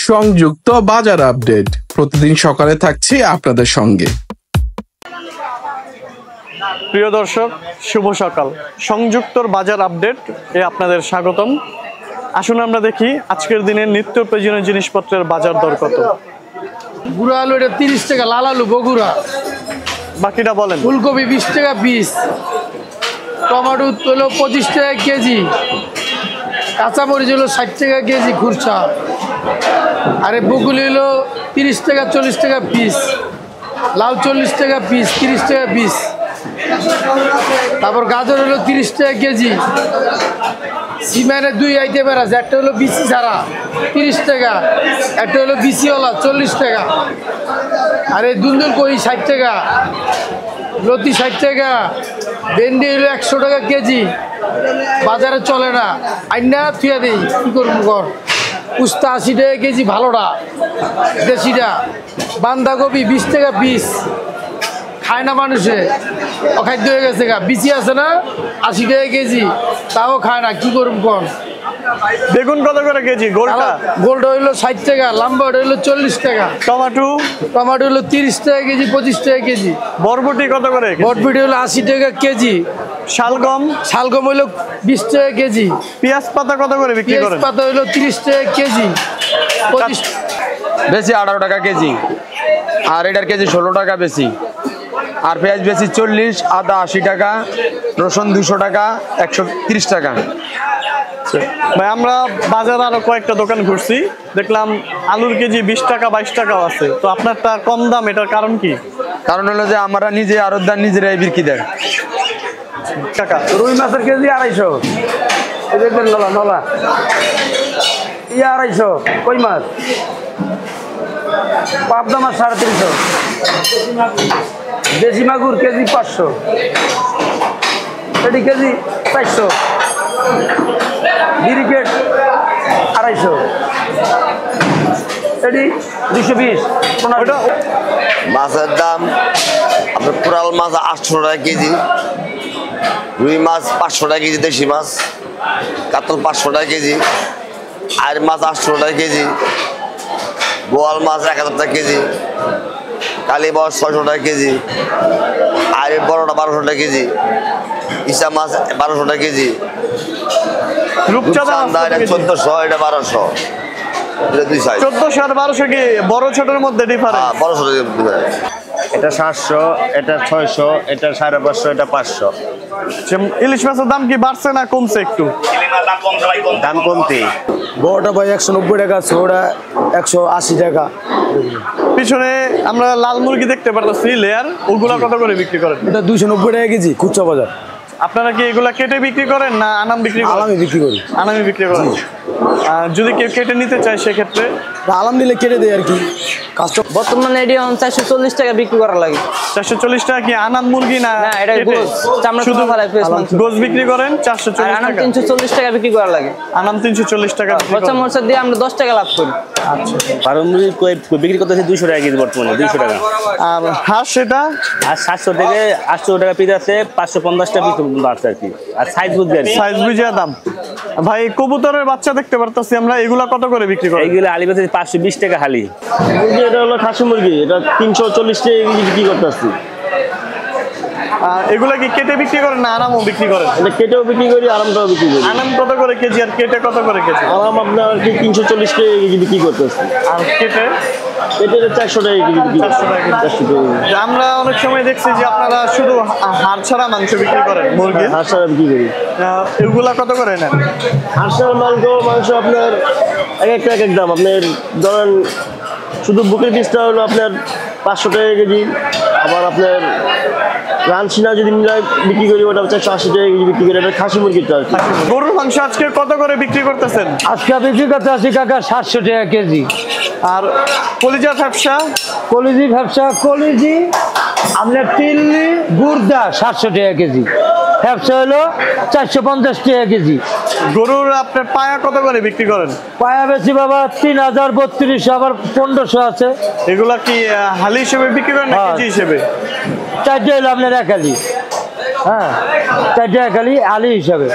সংযুক্ত বাজার আপডেট প্রতিদিন সকালে থাকছি আপনাদের সঙ্গে। প্রিয় দর্শক, শুভ সকাল। সংযুক্তর বাজার আপডেট এ আপনাদের স্বাগতম। আসুন আমরা দেখি আজকের দিনের নিত্য প্রয়োজনীয় জিনিসপত্রের বাজার দর কত। গুঁড়া আলু এটা 30 টাকা, লাল আলু বগুড়া। বাকিটা বলেন। ফুলকপি 20 টাকা পিস, টমেটো হলো 25 টাকা কেজি, কাঁচামরিচ হলো 60 টাকা কেজি খুচরা, আরে বগুলি হলো 30 টাকা 40 টাকা পিস, লাউ 40 টাকা পিস 30 টাকা পিস, তারপর গাজর হলো 30 টাকা কেজি। সিমেন্টের দুই আইটেমের আছে, একটা হলো বিসি ছাড়া 30 টাকা, একটা হলো বিসিওয়ালা 40 টাকা, আরে দুন্দুল কই 60 টাকা, লতি 60 টাকা, ভেন্ডি হলো 100 টাকা কেজি। বাজারে চলে না, আইনা থুয়া দেই, কী করবো কর। উস্তা 80 টাকা কেজি ভালোটা দেশিটা। বাঁধাকপি 20 টাকা পিস, খায় না মানুষে, অখাদ্য হয়ে গেছে গা। বিচি আছে না 80 টাকা কেজি, তাও খায় না, কি করব কোন। বেগুন কত করে কেজি? গোলটা হইলো 60 টাকা, লাম্বাটা হইলো 40 টাকা। টমেটো হইলো 30 টাকা কেজি 25 টাকা কেজি। বরবটি কত করে? বরবটি হলো 80 টাকা কেজি। শালগম হইলো 20 টাকা কেজি। পেঁয়াজ পাতা কত করে বিক্রি করেন? পেঁয়াজ পাতা হইলো 30 টাকা কেজি। বেশি 18 টাকা কেজি, আর এটার কেজি 16 টাকা বেশি। আর পেঁয়াজ বেশি 40, আদা 80 টাকা, রসুন 200 টাকা, 130 টাকা। ভাই, আমরা বাজারে আরো কয়েকটা দোকান ঘুরছি, দেখলাম আলুর কেজি 20 টাকা 22 টাকাও আছে। তো আপনারটা কম দাম, এটার কারণ কি? কারণ হলো যে আমরা নিজে আড়তদার নিজেরাই বিক্রি দেয়। টাকা রুই মাছের কেজি 250, নলা নলা 250। কই মাছ, পাবদা মাছ 350, দেশি মাগুর কেজি 500, এটি কেজি 400, বিরিকেট 250, এটি 220। মাছের দাম আপনার কোরাল মাছ 800 টাকা কেজি, রুই মাছ 500 টাকা কেজি, দেশি মাছ কাতল 500 টাকা কেজি, আর মাছ 800 টাকা কেজি, বোয়াল মাছ 1000 টাকা কেজি, কালী মাছ 600 টাকা কেজি, আর বড়টা 1200 টাকা কেজি, ইসা মাছ 1200 টাকা কেজি, রূপচাঁদা 1400, এটা 1200, এটা 200। 1400 আর 1200 কি বড় ছোটর মধ্যে ডিফারেন্স? 1200 ডিফারেন্স। এটা 700, এটা 600, এটা 550, এটা 500। ইলিশ মাছের দাম কি বাড়ছে না কমছে? একটু দাম কমতি। বড়টা ভাই 190 টাকা, ছোটটা 180 টাকা। পিছনে আমরা লাল মুরগি দেখতে পারতেছি লেয়ার, ওগুলা কত করে বিক্রি করেন? এটা 290 টাকা কেজি খুচরা বাজার। আপনারা কি এগুলা কেটে বিক্রি করেন না আনাম বিক্রি করেন? আলামে বিক্রি করি। আনামে বিক্রি করেন। যদি কেউ কেটে নিতে চায় সেক্ষেত্রে? আলাম নিলে কেটে দেয় আর কি। বর্তমানে এটি 440 টাকা বিক্রি করা লাগে। 440 টাকা কি আনাম মুরগি না? না, এটা গোস, চামড়া শুধু ফেলায় ফ্রেশ মাংস। গোস বিক্রি করেন 440 আনাম টাকা। 340 টাকা বিক্রি করা লাগে। আনাম 340 টাকা বিক্রি খরচা করেন। মরচা দিয়ে আমরা 10 টাকা লাভ করি। আচ্ছা। পারমুরি বিক্রি করতেছে 200 টাকা কেজি বর্তমানে, 200 টাকা। আর হাঁস সেটা আর 700 থেকে 800 টাকা পিস আছে, 550 টাকা পিস আছে আর কি। আর সাইজ বুঝবে আর কি। সাইজ বুঝিয়া দাম। ভাই, কবুতরের বাচ্চা দেখতে পারতাছি আমরা, এগুলা কত করে বিক্রি করেন? এইগুলো আলিবাতে 520 টাকা হালি। এটা হলো খাসি মুরগি, এটা 340 টাকা কেজি বিক্রি করতেছি। এগুলা কি কেটে বিক্রি করেন না আনামও বিক্রি করেন? এটা কেটেও বিক্রি করি, আরামটাও বিক্রি করি। আনাম কত করে কেজি আর কেটে কত করে কেজি? আরাম আপনার কি 340 টাকা কেজি বিক্রি করতেছি। আর কেটে এটা 400 টাকা কেজি বিক্রি করতেছি। 400 টাকা। যে আমরা অনেক সময় দেখছি যে আপনারা শুধু হাড় ছাড়া মাংস বিক্রি করেন মুরগি, হাঁস ছাড়া বিক্রি করি। এগুলা কত করে নেন? হাঁসের মাংস আপনার এক এক দাম। আপনার ধরেন শুধু বুকের পিসটা হলো আপনার 500 টাকা কেজি। আবার আপনার রানসিনা যদি মিলায় বিক্রি করি, ওটা 180 টাকা কেজি বিক্রি করি। এটা খাসি মুরগিটা আর কি। গরুর মাংস আজকে কত করে বিক্রি করতেছেন? আজকে বিক্রি করতে আছি কাকা 700 টাকা কেজি। আর কলিজা ব্যবসা? কলিজি আপনার তিল্লি গুর্দা 700 টাকা কেজি। ব্যবসা হলো 450 টাকা কেজি। গরুর আপনার পায়া কত করে বিক্রি করেন? পায়া বেশি বাবা 3000, 3200, আবার 1500 আছে। এগুলা কি হালি হিসেবে বিক্রি করেন না কেজি হিসেবে? 4টা হলো আপনার 1 হালি। হ্যাঁ, 4টা 1 হালি আলি হিসাবে।